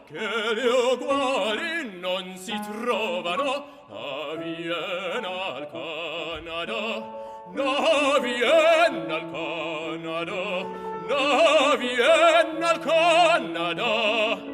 che le uguali non si trovano. La Vienna al Canada, la Vienna al Canada, la Vienna al Canada.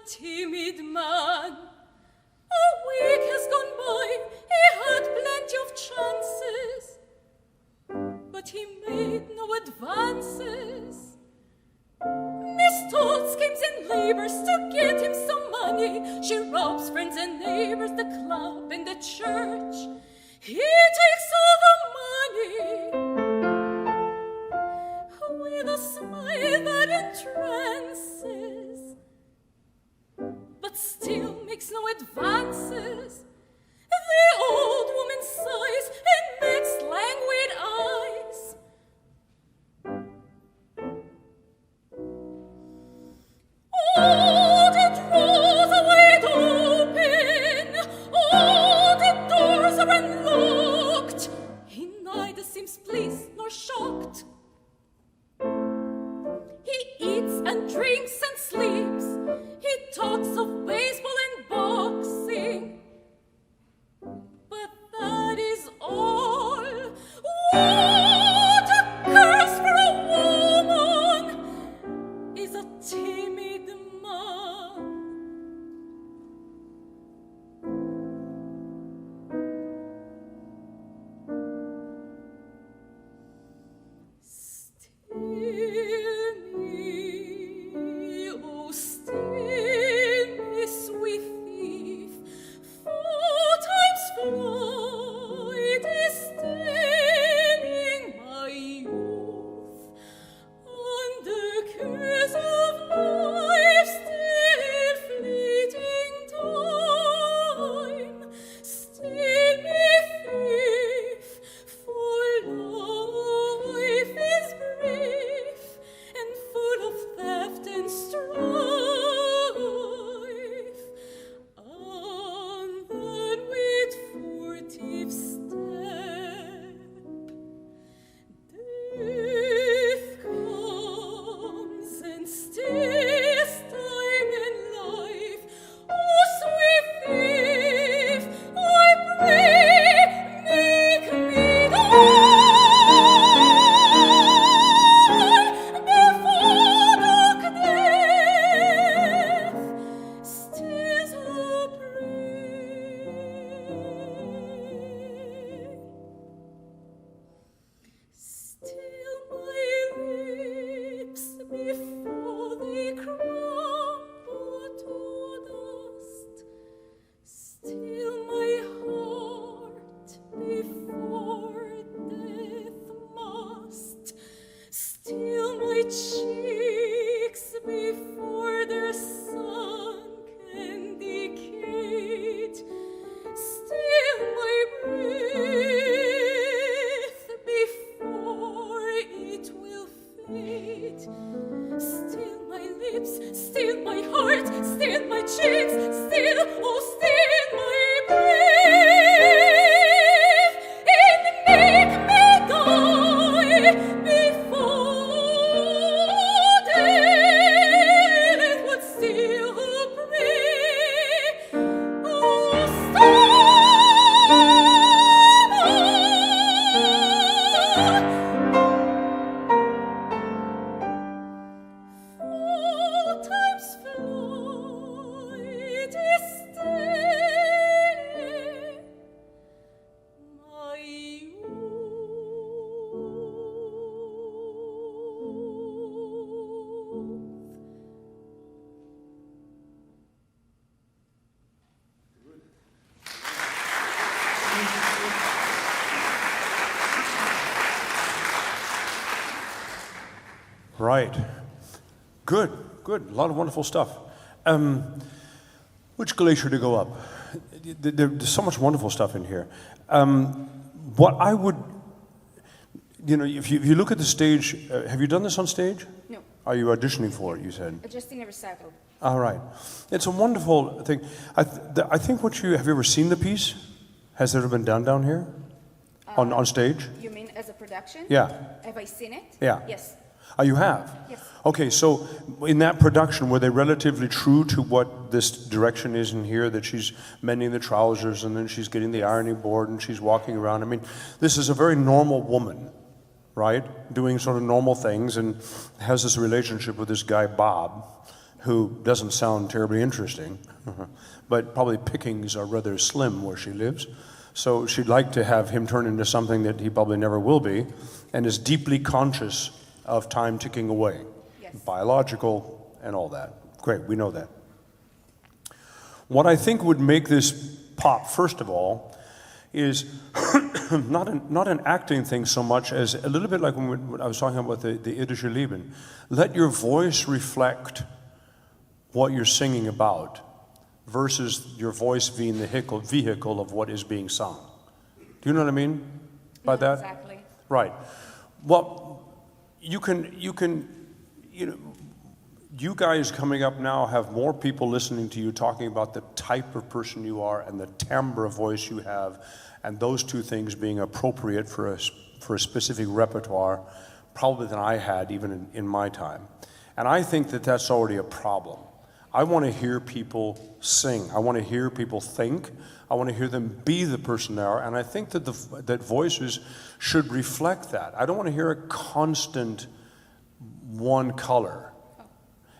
Timid man, a week has gone by, he had plenty of chances, but he made no advances. Miss Todd schemes and labors to get him some money. She robs friends and neighbors, the club and the church. He takes all the money with a smile that entrances, but still makes no advances. The old woman sighs and makes languid eyes. All the drawers are wide open, all the doors are unlocked. He neither seems pleased nor shocked. He eats and drinks and sleeps. He talks of baseball and boxing, but that is all. What a curse for a woman is a timid man. Right. Good, good. A lot of wonderful stuff. Which glacier to go up? There's so much wonderful stuff in here. What I would, You know, if you look at the stage, have you done this on stage? No. Are you auditioning for it, you said? Just in a recital. All right. It's a wonderful thing. I think have you ever seen the piece? Has it ever been done down here? On stage? You mean as a production? Yeah. Have I seen it? Yeah. Yes. Oh, you have? Yes. Okay, so in that production, were they relatively true to what this direction is in here, that she's mending the trousers and then she's getting the ironing board and she's walking around? I mean, this is a very normal woman, right? Doing sort of normal things and has this relationship with this guy, Bob, who doesn't sound terribly interesting, but probably pickings are rather slim where she lives. So she'd like to have him turn into something that he probably never will be, and is deeply conscious of time ticking away. Yes. Biological and all that. Great, we know that. What I think would make this pop, first of all, is not an acting thing so much as a little bit like when I was talking about the Irdische Leben. Let your voice reflect what you're singing about versus your voice being the vehicle of what is being sung. Do you know what I mean by that? Exactly. Right. Well, you guys coming up now have more people listening to you talking about the type of person you are and the timbre of voice you have, and those two things being appropriate for a specific repertoire, probably than I had even in my time. And I think that that's already a problem. I want to hear people sing. I want to hear people think. I want to hear them be the person they are. And I think that that voices should reflect that. I don't want to hear a constant one color.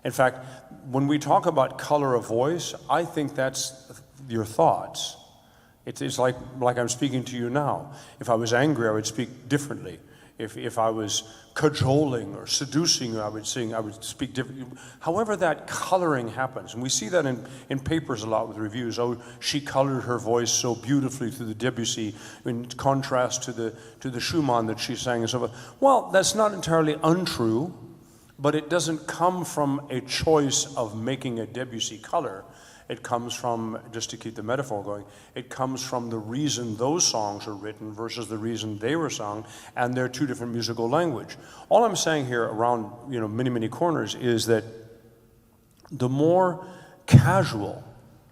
In fact, when we talk about color of voice, I think that's your thoughts. It's like I'm speaking to you now. If I was angry, I would speak differently. If I was cajoling or seducing, I would speak differently. However that coloring happens, and we see that in papers a lot with reviews. Oh, she colored her voice so beautifully through the Debussy in contrast to the Schumann that she sang and so forth. Well, that's not entirely untrue, but it doesn't come from a choice of making a Debussy color. It comes from, just to keep the metaphor going, it comes from the reason those songs are written versus the reason they were sung, and they're two different musical language. All I'm saying here around many, many corners is that the more casual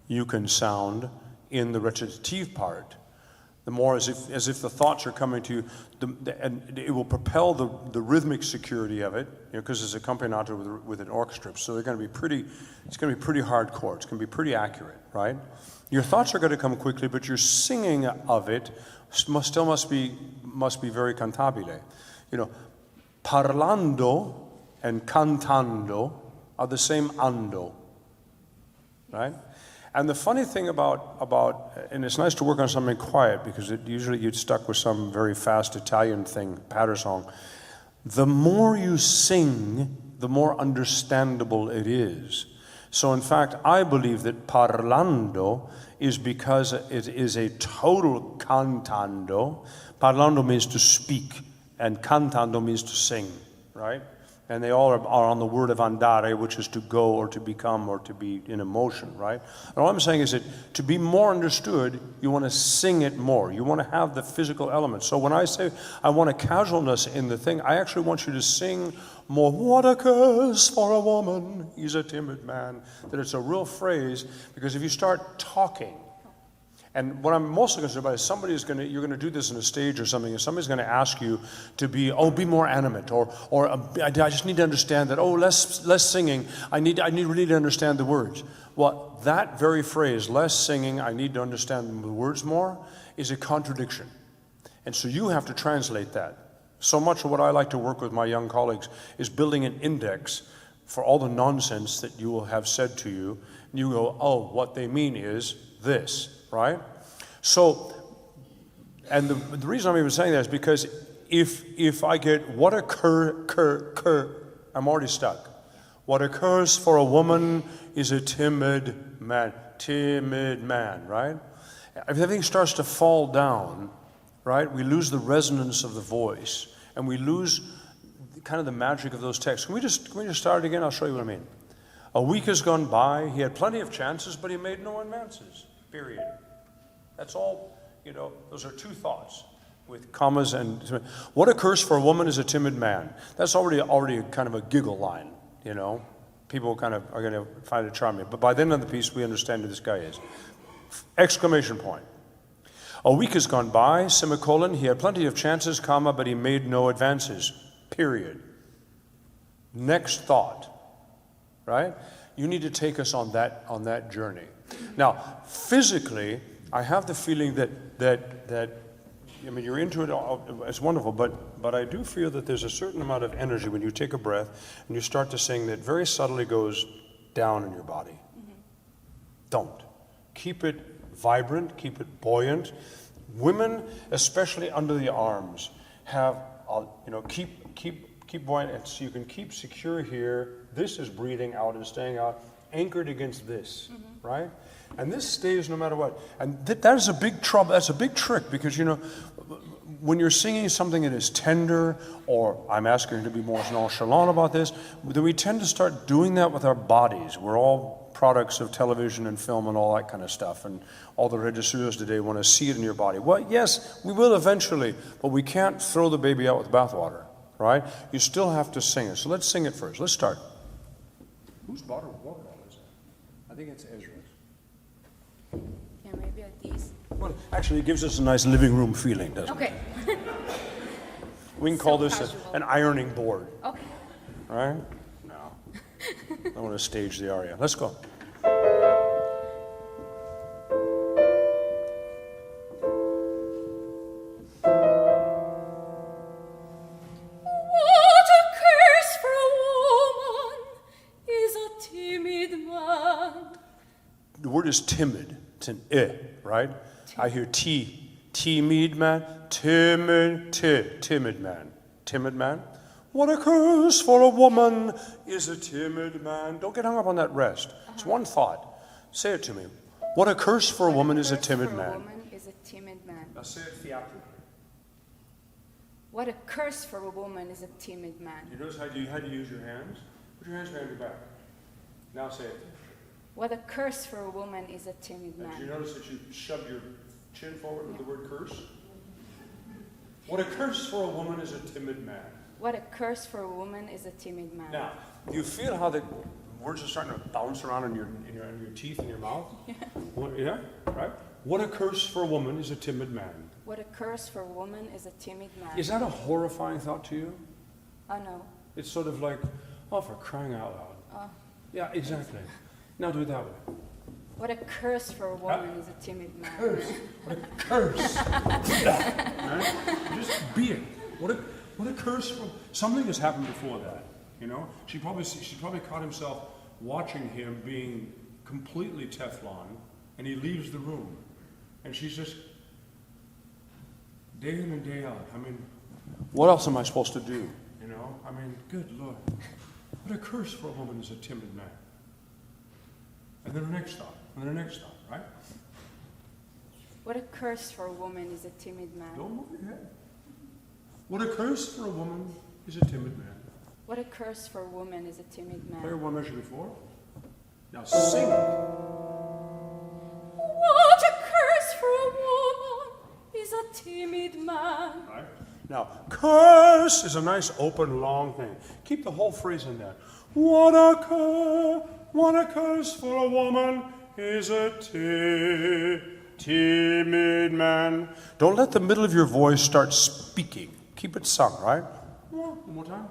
you can sound in the recitative part, the more as if the thoughts are coming to you, and it will propel the rhythmic security of it, because it's accompanied with an orchestra, so it's going to be pretty hardcore. It's going to be pretty accurate, right? Your thoughts are going to come quickly, but your singing of it still must be very cantabile. Parlando and cantando are the same ando, right? And the funny thing about, and it's nice to work on something quiet because usually you'd stuck with some very fast Italian thing, patter song. The more you sing, the more understandable it is. So in fact, I believe that parlando is because it is a total cantando. Parlando means to speak, and cantando means to sing, right? And they all are on the word of andare, which is to go or to become or to be in emotion, right? And all I'm saying is that to be more understood, you want to sing it more. You want to have the physical element. So when I say I want a casualness in the thing, I actually want you to sing more, what occurs for a woman is a timid man. That it's a real phrase, because if you start talking, and what I'm mostly concerned about is you're going to do this on a stage or something, and somebody's going to ask you to be more animate, or I just need to understand that, less singing, I need really to understand the words. Well, that very phrase, less singing, I need to understand the words more, is a contradiction. And so you have to translate that. So much of what I like to work with my young colleagues is building an index for all the nonsense that you will have said to you, and you go, what they mean is this. Right? So, and the reason I'm even saying that is because if I get what I'm already stuck. What occurs for a woman is a timid man, right? If everything starts to fall down, right, we lose the resonance of the voice, and we lose kind of the magic of those texts. Can we just start again? I'll show you what I mean. A week has gone by. He had plenty of chances, but he made no advances. Period. That's all, those are two thoughts. with commas and what occurs for a woman is a timid man. That's already kind of a giggle line, you know. People kind of are going to find it charming. But by the end of the piece, we understand who this guy is. Exclamation point. A week has gone by, semicolon. He had plenty of chances, comma, but he made no advances, period. Next thought, right? You need to take us on that journey. Now, physically, I have the feeling that I mean, you're into it, it's wonderful, but I do feel that there's a certain amount of energy when you take a breath and you start to sing that very subtly goes down in your body. Mm-hmm. Don't. Keep it vibrant, keep it buoyant. Women, especially under the arms, have, keep buoyant, so you can keep secure here. This is breathing out and staying out, anchored against this, mm-hmm. right? And this stays no matter what. And that is a big trouble. That's a big trick because, you know, when you're singing something that is tender, or I'm asking you to be more nonchalant about this, then we tend to start doing that with our bodies. We're all products of television and film and all that kind of stuff. And all the regisseurs today want to see it in your body. Well, yes, we will eventually, but we can't throw the baby out with the bathwater, right? You still have to sing it. So let's sing it first. Let's start. Whose water bottle is it? I think it's Ezra's. Yeah, maybe like these. Well, actually, it gives us a nice living room feeling, doesn't it? Okay. We can call this an ironing board. Okay. All right? No. I want to stage the aria. Let's go. What a curse for a woman is a timid man. The word is timid. It's an I, right? I hear T. Timid man. Timid, timid man. Timid man. What a curse for a woman is a timid man. Don't get hung up on that rest. It's one thought. Say it to me. What a curse for a woman is a timid man. What a curse for a woman is a timid man. Now say it theatrically. What a curse for a woman is a timid man. You notice how you use your hands? Put your hands behind your back. Now say it. What a curse for a woman is a timid Did you man. notice that you shoved your chin forward with the word curse? What a curse for a woman is a timid man. What a curse for a woman is a timid man. Now, do you feel how the words are starting to bounce around in your teeth and your mouth? Yeah. Yeah, right? What a curse for a woman is a timid man. What a curse for a woman is a timid man. Is that a horrifying thought to you? Oh no. It's sort of like, oh, for crying out loud. Oh. Yeah, exactly. Now do it that way. What a curse for a woman is a timid man. Curse. What a curse. Right? Just be it. What a curse for something has happened before that. You know, she probably caught himself watching him being completely Teflon, and he leaves the room, and she's just day in and day out. I mean, what else am I supposed to do? You know, I mean, good Lord, what a curse for a woman is a timid man. And then her next thought, right? What a curse for a woman is a timid man. Don't move your head. What a curse for a woman is a timid man. What a curse for a woman is a timid man. Play one measure before. Now sing it. What a curse for a woman is a timid man. Right? Now, curse is a nice open, long thing. Keep the whole phrase in there. What a curse for a woman is a timid man. Don't let the middle of your voice start speaking. Keep it sung, right? One more time.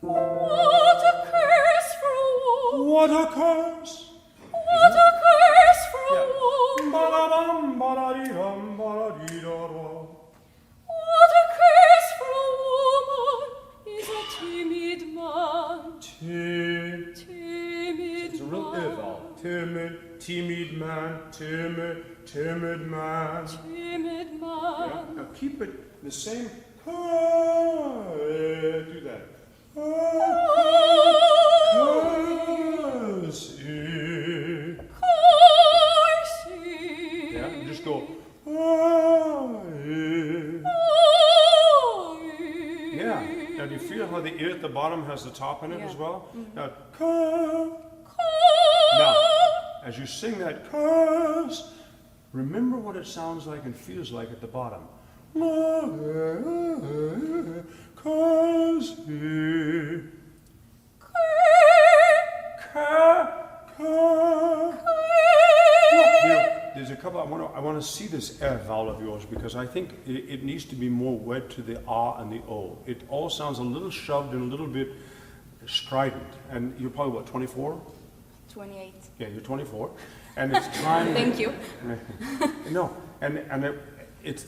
What a curse for a woman. What a curse. What a curse for a woman. Ba-da-bum, ba-da-dee-dum, ba-da-dee-da-da. What a curse for a woman is a timid man. Timid It's a real man. vowel. Timid man, timid man. Timid Yeah. man. Now keep it the same. Do that. Yeah, and just go. Yeah. Now do you feel how the I at the bottom has the top in it as well? Now, now, as you sing that curse, remember what it sounds like and feels like at the bottom. There's a couple, I want to see this vowel of yours because I think it needs to be more wet to the ah and the o. It all sounds a little shoved and a little bit strident. And you're probably what, 24? 28. Yeah, you're 24. And it's time. Thank you. No, and it's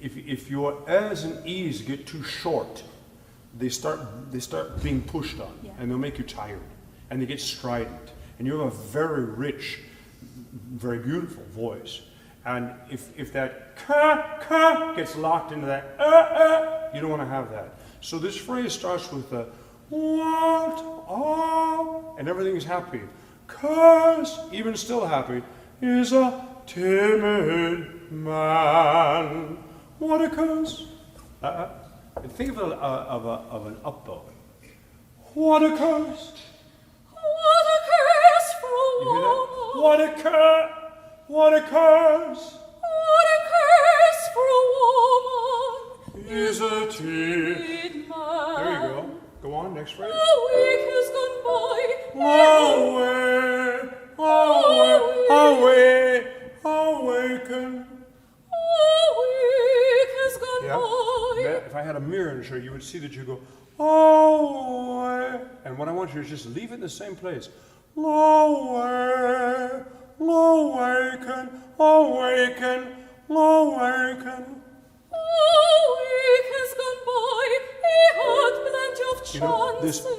if your A's and E's get too short, they start being pushed on, and they'll make you tired, and they get strident. And you have a very rich, very beautiful voice. And if that ka gets locked into that you don't want to have that. So this phrase starts with the what, and everything is happy. 'Cause, even still happy, is a timid man. What a curse. Think of an up bow. What a curse. What a curse for a You hear woman. that? What a curse. What a curse. What a curse for a woman Is a timid. man. There you go. Go on, next phrase. A week has gone by. Awaken. A week has gone Yeah. by. If I had a mirror and show you would see that you go, oh, and what I want you to just leave it in the same place. Awaken, awaken, awaken. A week has gone by. He had plenty of You know, this chances.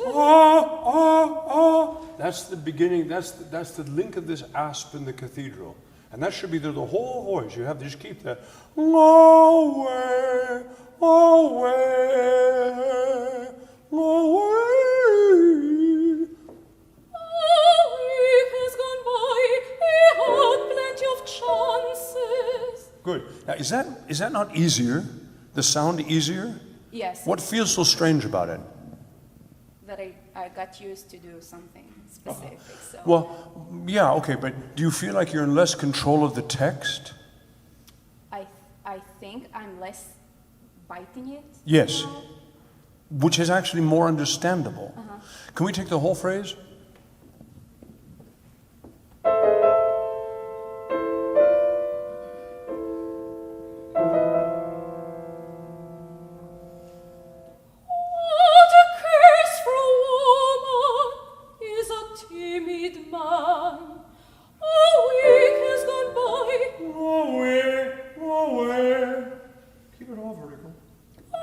that's the beginning, that's the link of this asp in the cathedral. And that should be the whole voice. You have to just keep that. Away, away, away. A week has gone by. He had plenty of chances. Good. Now, is that not easier? The sound easier? Yes. What feels so strange about it? That I got used to do something specific. So Well, yeah, okay, but do you feel like you're in less control of the text? I think I'm less biting it. Yes. Which is actually more understandable. Can we take the whole phrase? What a curse for a woman is a timid man. A week has gone by. Away, away. Keep it all vertical. A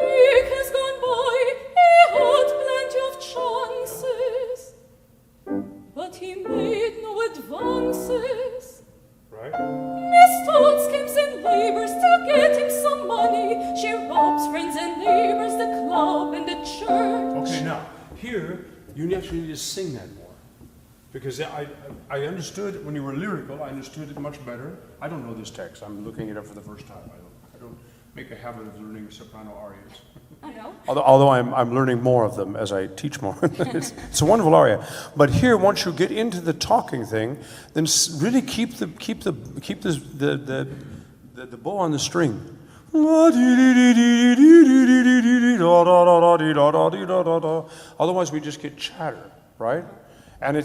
week has gone by. He had plenty of chances, but he made no advances. Right? Miss Todd schemes and labors to get him some money. She robs friends and neighbors, the club and the church. Okay, now, here, you actually need to sing that more. Because I understood, when you were lyrical, I understood it much better. I don't know this text. I'm looking it up for the first time. I don't make a habit of learning soprano arias. I know. Although I'm learning more of them as I teach more. it's a wonderful aria. But here, once you get into the talking thing, then really keep the bow on the string. Otherwise, we just get chatter, right? And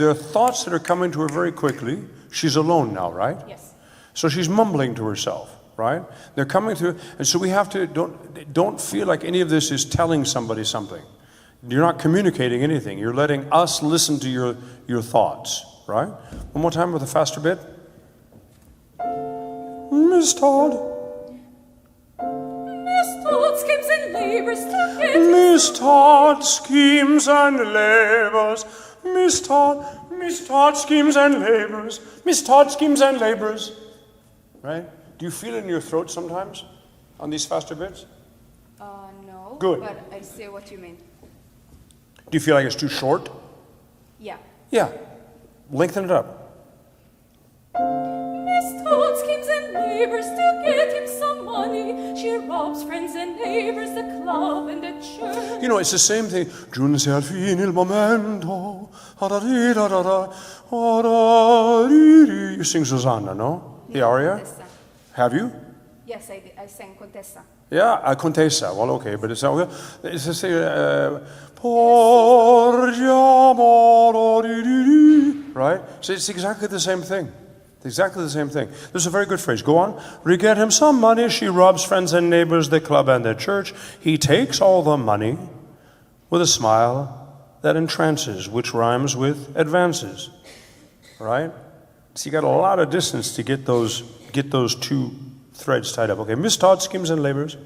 there are thoughts that are coming to her very quickly. She's alone now, right? Yes. So she's mumbling to herself, right? They're coming through, and so we have to don't feel like any of this is telling somebody something. You're not communicating anything. You're letting us listen to your thoughts, right? One more time with a faster bit. Miss Todd. Miss Todd schemes and labors to get him. Miss Todd schemes and labors. Miss Todd schemes and labors. Miss Todd schemes and labors. Right? Do you feel it in your throat sometimes on these faster bits? No. Good. But I see what you mean. Do you feel like it's too short? Yeah. Yeah. Lengthen it up. Miss Todd schemes and labors to get him some money. She robs friends and neighbors, the club and the church. You know, it's the same thing. Giunse al fine il momento. You sing Susanna, no? The aria? Contessa. Have you? Yes, I sang Contessa. Yeah, Contessa. Well, okay, but it's to say, porgiamo, right? So it's exactly the same thing. It's exactly the same thing. There's a very good phrase. Go on. We get him some money. She robs friends and neighbors, the club and the church. He takes all the money with a smile that entrances, which rhymes with advances. Right? So you got a lot of distance to get those two threads tied up. Okay, Miss Todd schemes and labors.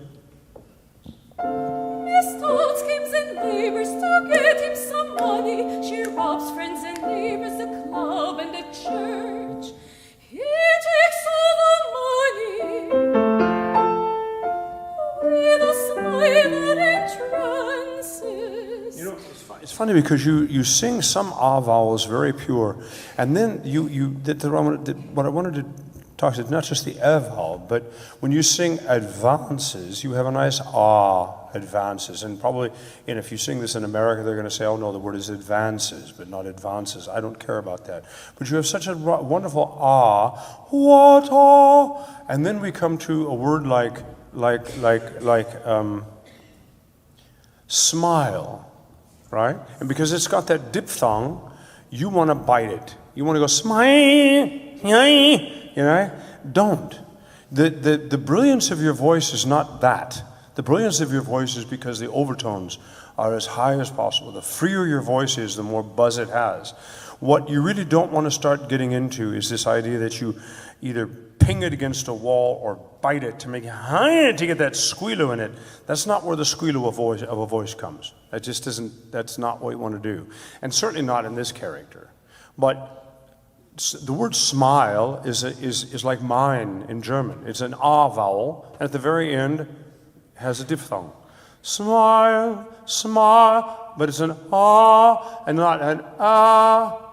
Miss Todd schemes and labors to get him some money. She robs friends and neighbors, the club and the church. He takes all the money with a smile that entrances. You know, it's funny because you sing some ah vowels very pure, and then what I wanted to talk to not just the vowel, but when you sing advances, you have a nice ah advances, and probably, and if you sing this in America, they're going to say, oh no, the word is advances, but not advances. I don't care about that. But you have such a wonderful ah, what ah, and then we come to a word like smile. Right? And because it's got that diphthong, you want to bite it. You want to go smile, you know? Don't. The brilliance of your voice is not that. The brilliance of your voice is because the overtones are as high as possible. The freer your voice is, the more buzz it has. What you really don't want to start getting into is this idea that you either ping it against a wall or bite it to make it high to get that squealo in it. That's not where the squealo of a voice comes. That just isn't. That's not what you want to do, and certainly not in this character. But the word smile is like mine in German. It's an ah vowel, and at the very end has a diphthong. Smile, smile, but it's an ah and not an ah.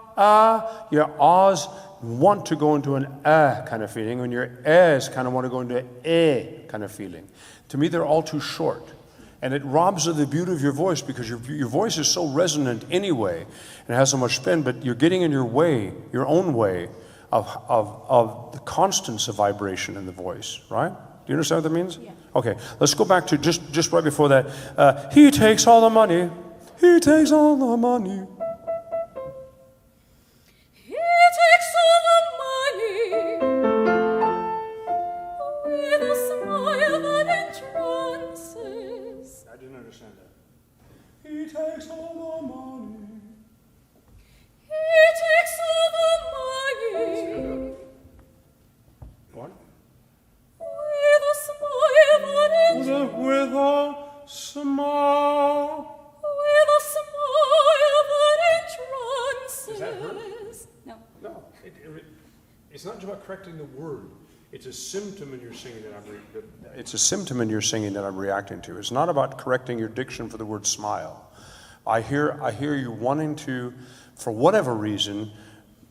Your ahs want to go into an kind of feeling, when your ehs kind of want to go into an kind of feeling. To me, they're all too short. And it robs of the beauty of your voice because your voice is so resonant anyway, and it has so much spin, but you're getting in your way, your own way, of the constants of vibration in the voice, right? Do you understand what that means? Yeah. Okay, let's go back to just right before that. He takes all the money. He takes all the money. He takes all the money with a smile that entrances. I didn't understand that. He takes all the money. He takes all the money What? with a smile that entrances. With a smile. With a smile that entrances. Is that her? No. No, it's not just about correcting the word. It's a symptom in your singing that I'm reacting to. It's not about correcting your diction for the word smile. I hear you wanting to, for whatever reason,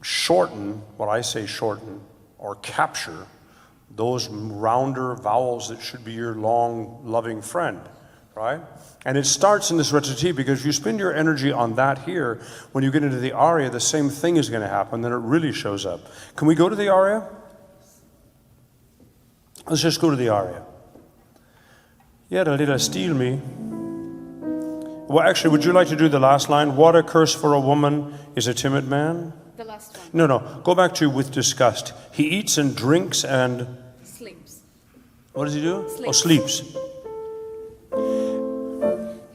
shorten what I say shorten or capture those rounder vowels that should be your long, loving friend, right? And it starts in this recitative because if you spend your energy on that here, when you get into the aria, the same thing is going to happen, then it really shows up. Can we go to the aria? Let's just go to the aria. Yeah, the little steal me. Well, actually, would you like to do the last line? What a curse for a woman is a timid man? The last one. No. Go back to with disgust. He eats and drinks and... Sleeps. What does he do? Sleeps. Oh, sleeps.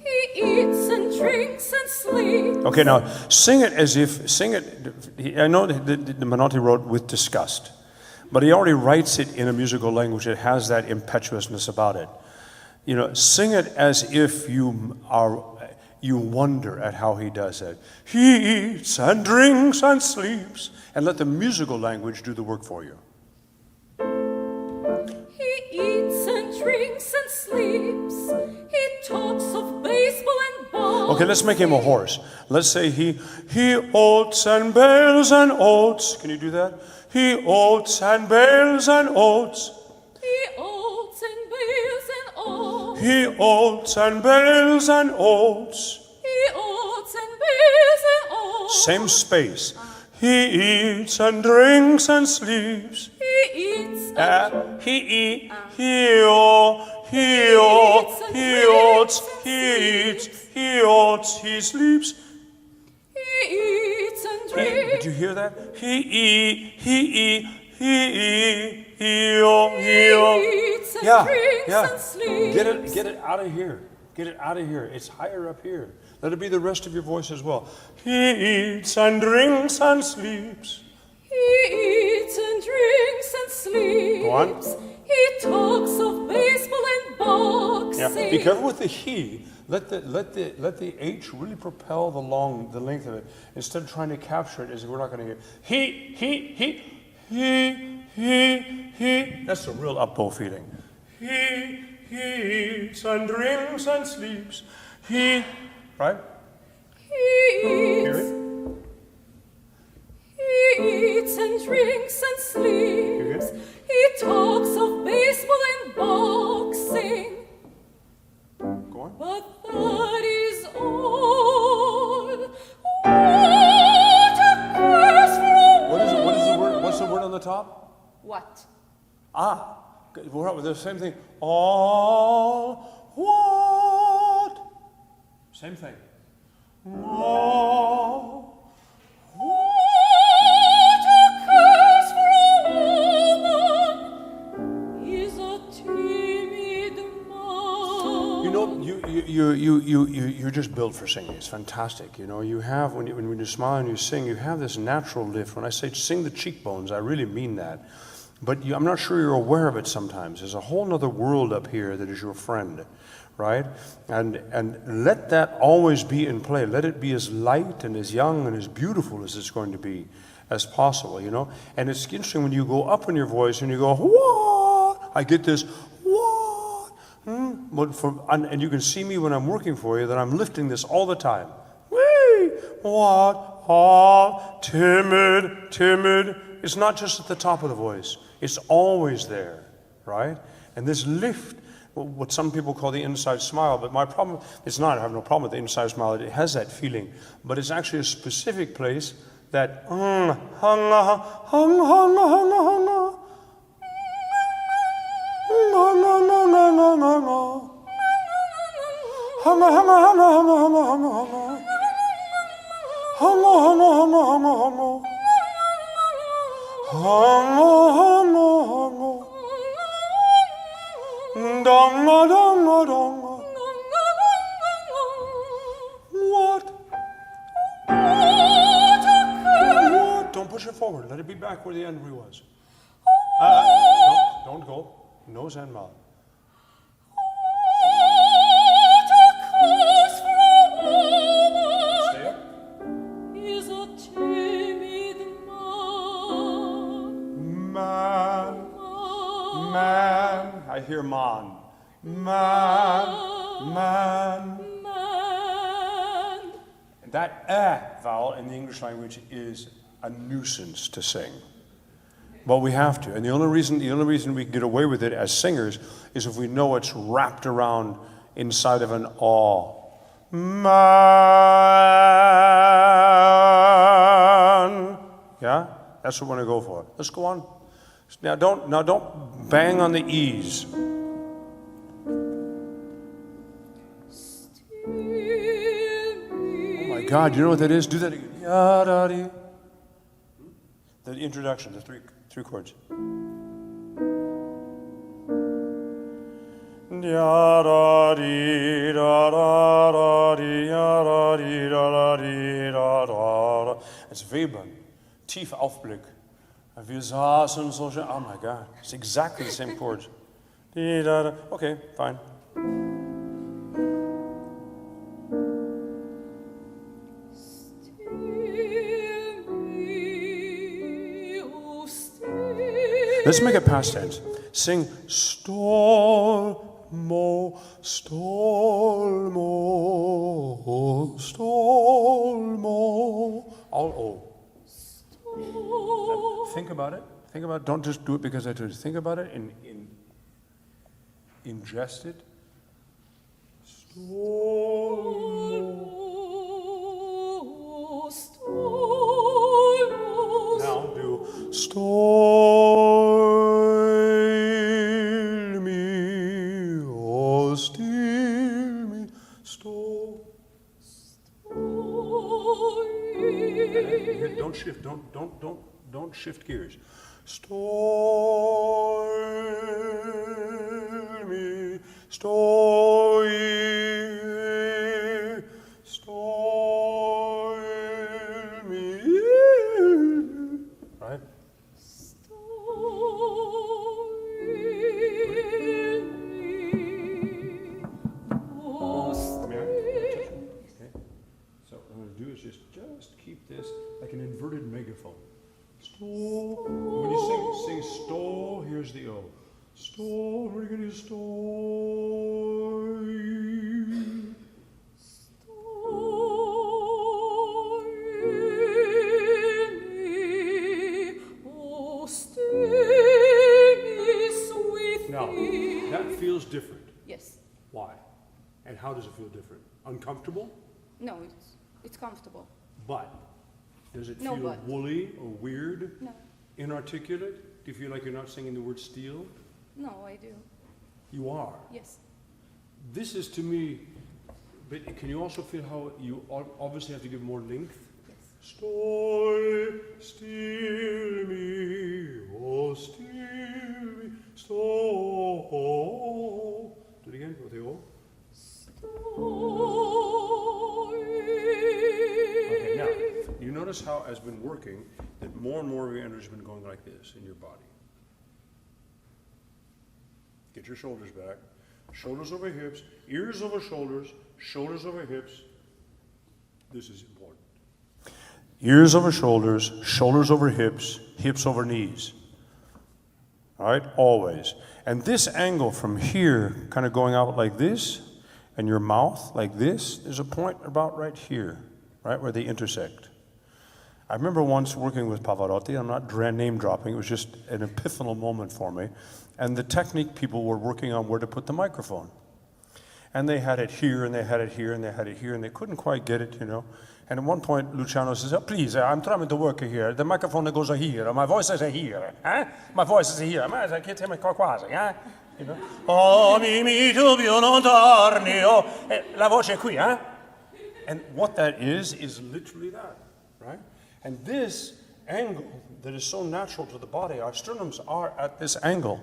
He eats and drinks and sleeps. Okay, now, sing it. I know the Menotti wrote with disgust, but he already writes it in a musical language that has that impetuousness about it. You know, sing it as if you wonder at how he does it. He eats and drinks and sleeps, and let the musical language do the work for you. He eats and drinks and sleeps. He talks of baseball and ball. Okay, let's make him a horse. Let's say he oats and bales and oats. Can you do that? He oats and bales and oats. He oats and bales and oats. He oats and bales and oats. He oats and bales and oats. Same space. He eats and drinks and sleeps. He eats He eats, he sleeps. He eats and drinks. Did you hear that? He eats and drinks and sleeps. Get it out of here. Get it out of here. It's higher up here. Let it be the rest of your voice as well. He eats and drinks and sleeps. He eats and drinks and sleeps. Go on. He talks of baseball and boxing. Yeah. Be careful with the he. Let the H really propel the length of it instead of trying to capture it as we're not going to hear. He. That's a real up-bow feeling. He eats and drinks and sleeps. He, right? He Hear eats. it? He eats and drinks and sleeps. He talks of baseball and boxing. Go on. But that is all. What a curse for a What is the word? What's the word on the top? What? We're up with the same thing. All what? Same thing. All. What a curse for a woman is a timid man. You know, you're just built for singing. It's fantastic. You know, you have when you smile and you sing, you have this natural lift. When I say sing the cheekbones, I really mean that. But I'm not sure you're aware of it sometimes. There's a whole other world up here that is your friend, right? And let that always be in play. Let it be as light and as young and as beautiful as it's going to be as possible, you know? And it's interesting when you go up in your voice and you go, what? I get this, what? And you can see me when I'm working for you that I'm lifting this all the time. Whee! What? Oh, timid. It's not just at the top of the voice. It's always there, right? And this lift, what some people call the inside smile, but my problem, it's not, I have no problem with the inside smile, it has that feeling, but it's actually a specific place that What? Don't push it forward. Let it be back where the end was. Don't go. Nose and mouth. Stay up. Is a timid man. Man. I hear man. Man. And that vowel in the English language is a nuisance to sing. But we have to. And the only reason we can get away with it as singers is if we know it's wrapped around inside of an aw. Man. Yeah? That's what we're going to go for. Let's go on. Now don't bang on the E's. Oh my God, you know what that is? Do that again. Ya-da-dee. The introduction, the three chords. It's Webern. Tief Aufblick. Wir saßen so schön. Oh my God. It's exactly the same chords. Okay, fine. Let's make it past tense. Sing stolmo, stolmo, stolmo. All O. Think about it. Think about it. Don't just do it because I told you. Think about it and ingest it. Stolmo, stolmo. Now do stolmo. Don't shift. Don't shift gears. Stormy, stormy, stormy. Right? Just keep this like an inverted megaphone. Sto. When you sing sto, here's the O. Sto, we're going to sto. Now, that feels different. Yes. Why? And how does it feel different? Uncomfortable? No, it's comfortable. But does it No, feel but. woolly or weird? No. Inarticulate? Do you feel like you're not singing the word steel? No, I do. You are. Yes. This is to me, but can you also feel how you obviously have to give more length? Yes. Stoi, still me, oh, still me, sto. Do it again with the O. Okay, now, you notice how, as been working, that more and more of your energy has been going like this in your body. Get your shoulders back. Shoulders over hips, ears over shoulders, shoulders over hips. This is important. Ears over shoulders, shoulders over hips, hips over knees. All right, always. And this angle from here, kind of going out like this, and your mouth like this, there's a point about right here, right where they intersect. I remember once working with Pavarotti, I'm not name dropping, it was just an epiphanal moment for me, and the technique people were working on where to put the microphone. And they had it here, and they had it here, and they had it here, and they couldn't quite get it, you know. And at one point, Luciano says, oh, please, I'm trying to work here. The microphone goes here, my voice is here, my voice is here, ma che te qua quasi, you know. Oh, mi dubbio non torni, oh. La voce è qui, And what that is literally that, right? And this angle that is so natural to the body, our sternums are at this angle,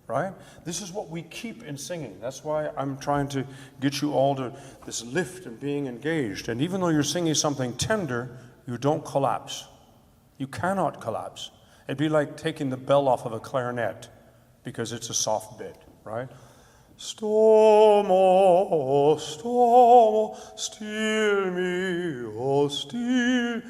right? This is what we keep in singing. That's why I'm trying to get you all to this lift and being engaged. And even though you're singing something tender, you don't collapse. You cannot collapse. It'd be like taking the bell off of a clarinet because it's a soft bit, right? Stomo, stomo, still me, oh, still.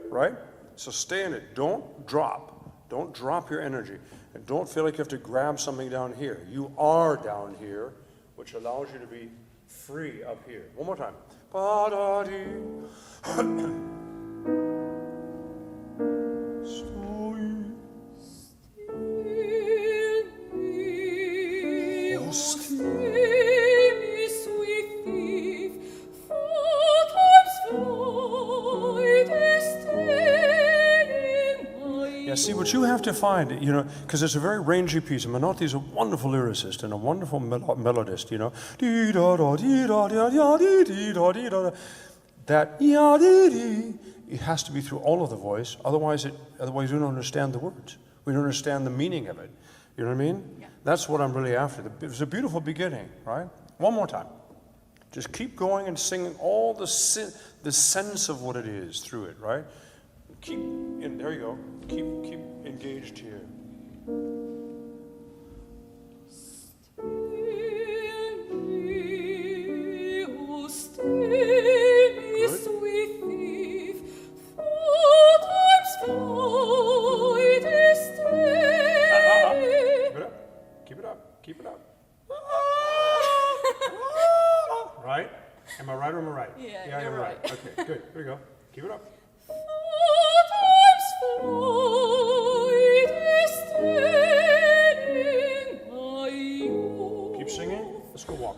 Right? So stay in it. Don't drop. Don't drop your energy. And don't feel like you have to grab something down here. You are down here, which allows you to be free up here. One more time. Yeah, see, what you have to find, you know, because it's a very rangy piece. Menotti is a wonderful lyricist and a wonderful melodist, you know. That it has to be through all of the voice. Otherwise, we don't understand the words. We don't understand the meaning of it. You know what I mean? Yeah. That's what I'm really after. It was a beautiful beginning, right? One more time. Just keep going and singing all the sense of what it is through it, right? Keep in. There you go. Keep engaged here. Keep it up. Right? Am I right or am I right? Yeah, you're right. Okay, good. Here we go. Keep it up. Keep singing. Let's go walk.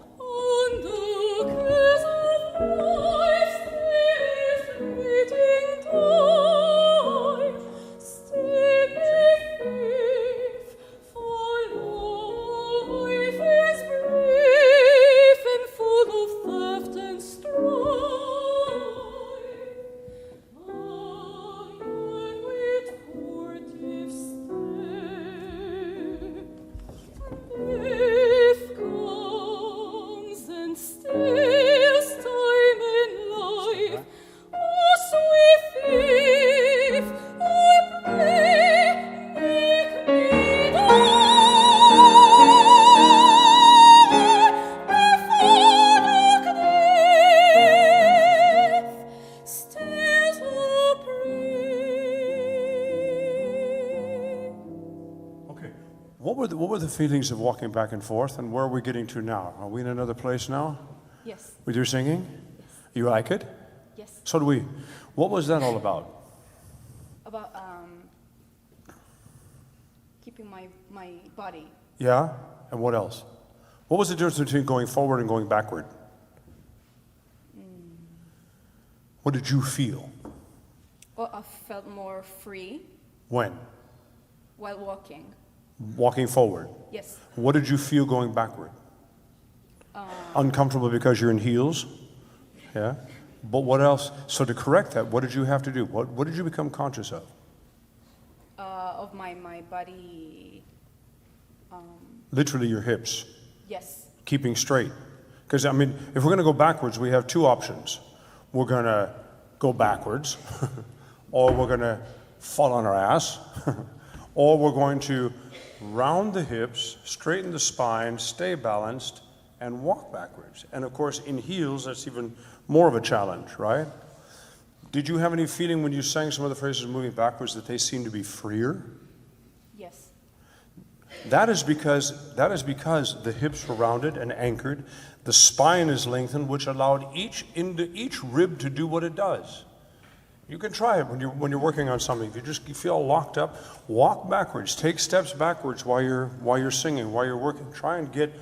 the feelings of walking back and forth, and where are we getting to now? Are we in another place now? Yes. With your singing? Yes. You like it? Yes. So do we. What was that all about? About keeping my body. Yeah? And what else? What was the difference between going forward and going backward? What did you feel? Well, I felt more free When? while walking. Walking forward. Yes. What did you feel going backward? Uncomfortable because you're in heels? Yeah? But what else? So to correct that, what did you have to do? What did you become conscious of? Of my body. Literally your hips. Yes. Keeping straight. Because, I mean, if we're going to go backwards, we have two options. We're going to go backwards, or we're going to fall on our ass, or we're going to round the hips, straighten the spine, stay balanced, and walk backwards. And of course, in heels, that's even more of a challenge, right? Did you have any feeling when you sang some of the phrases moving backwards that they seemed to be freer? Yes. That is because the hips were rounded and anchored. The spine is lengthened, which allowed each rib to do what it does. You can try it when you're working on something. If you feel locked up, walk backwards. Take steps backwards while you're singing, while you're working. Try and get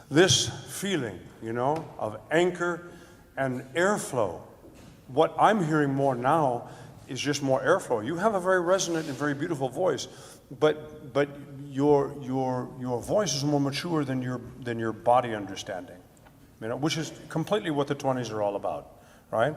this feeling, of anchor and airflow. What I'm hearing more now is just more airflow. You have a very resonant and very beautiful voice, but your voice is more mature than your body understanding, which is completely what the 20s are all about, right?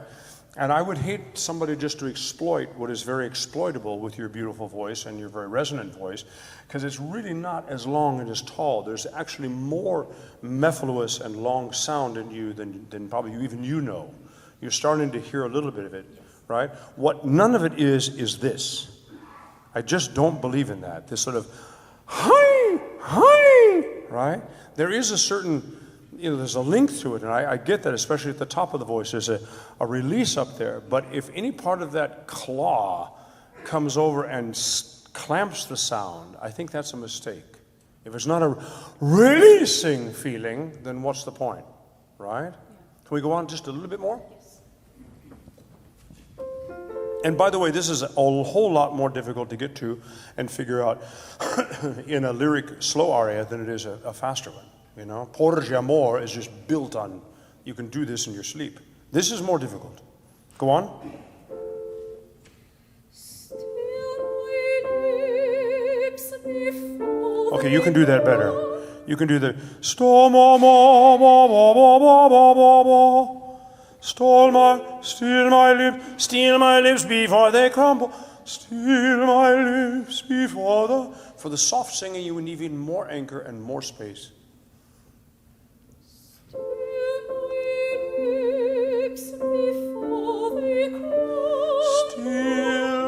And I would hate somebody just to exploit what is very exploitable with your beautiful voice and your very resonant voice, because it's really not as long and as tall. There's actually more mellifluous and long sound in you than probably even you know. You're starting to hear a little bit of it, right? What none of it is this. I just don't believe in that. This sort of, hi, right? There is a certain, there's a length to it, and I get that, especially at the top of the voice. There's a release up there. But if any part of that claw comes over and clamps the sound, I think that's a mistake. If it's not a releasing feeling, then what's the point, right? Yeah. Can we go on just a little bit more? Yes. And by the way, this is a whole lot more difficult to get to and figure out in a lyric slow aria than it is a faster one. Porge Amor is just built on, you can do this in your sleep. This is more difficult. Go on. Okay, you can do that better. You can do the steal my lips before they crumble. Steal my lips before For the soft singing, you would need even more anchor and more space. Still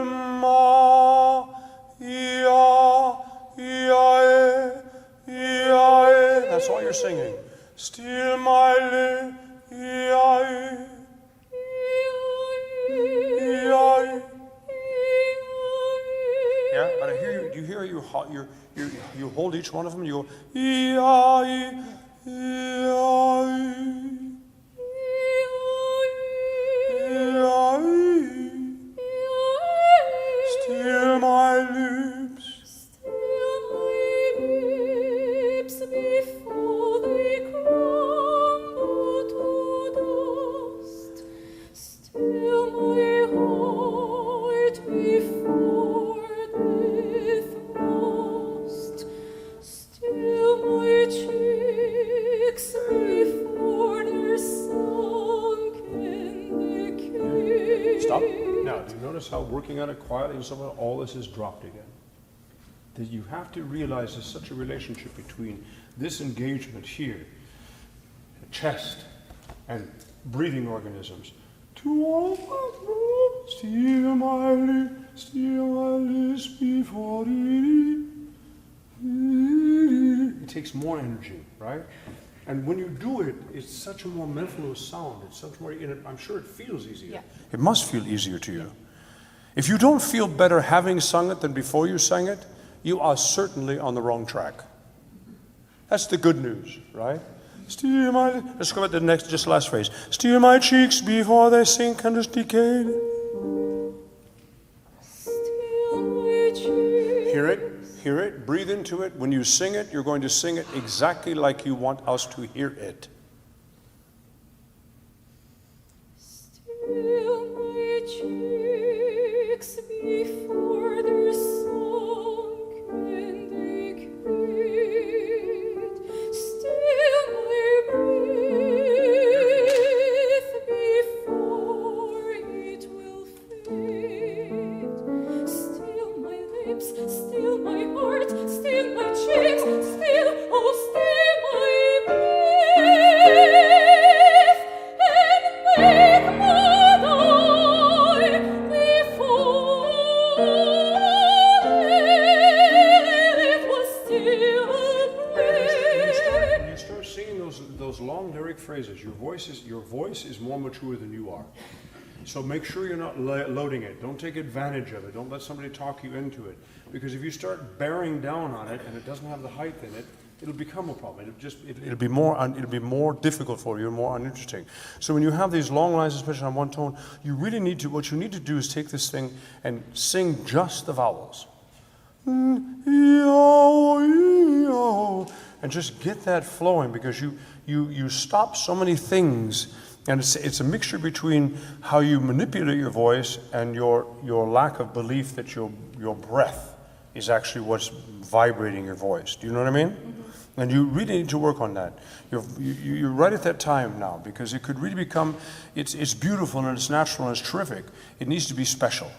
my That's all you're singing. Still my lip. Yeah, but I hear you. Do you hear you hold each one of them? You go. Still my lips. Still my lips before they crumble to dust. Still my heart before death lost. Still my cheeks before they're sunk in decay. Stop. Now, do you notice how working on it quietly and so on, all this is dropped again? That you have to realize there's such a relationship between this engagement here, chest, and breathing organisms. To all steal my lips before it takes more energy, right? And when you do it, it's such a more mellifluous sound. It's such more, I'm sure it feels easier. Yeah. It must feel easier to you. If you don't feel better having sung it than before you sang it, you are certainly on the wrong track. That's the good news, right? Steal my, let's go at the next, just last phrase. Steal my cheeks before they sink and just decay. Steal my cheeks. Hear it, breathe into it. When you sing it, you're going to sing it exactly like you want us to hear it. Steal my cheeks before they're sunk and decayed. Steal my breath before it will fade. Steal my lips, steal my heart, steal my cheeks, steal, oh, steal my breath, and make my die before it was still When you start singing those long lyric phrases, your voice is more mature than you are. So make sure you're not loading it. Don't take advantage of it. Don't let somebody talk you into it. Because if you start bearing down on it and it doesn't have the height in it, it'll become a problem. It'll be more difficult for you, more uninteresting. So when you have these long lines, especially on one tone, what you need to do is take this thing and sing just the vowels. And just get that flowing, because you stop so many things. And it's a mixture between how you manipulate your voice and your lack of belief that your breath is actually what's vibrating your voice. Do you know what I mean? Mm-hmm. And you really need to work on that. You're right at that time now, because it could really become, it's beautiful and it's natural and it's terrific. It needs to be special.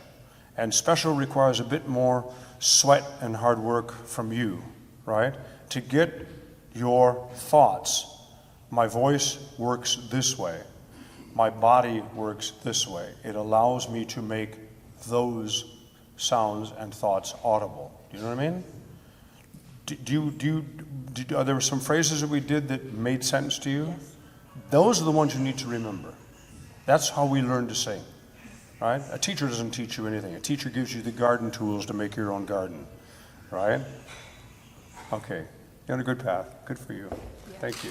And special requires a bit more sweat and hard work from you, right? To get your thoughts. My voice works this way. My body works this way. It allows me to make those sounds and thoughts audible. Do you know what I mean? Are there some phrases that we did that made sense to you? Yes. Those are the ones you need to remember. That's how we learn to sing, right? A teacher doesn't teach you anything. A teacher gives you the garden tools to make your own garden, right? Okay, you're on a good path. Good for you. Yeah. Thank you.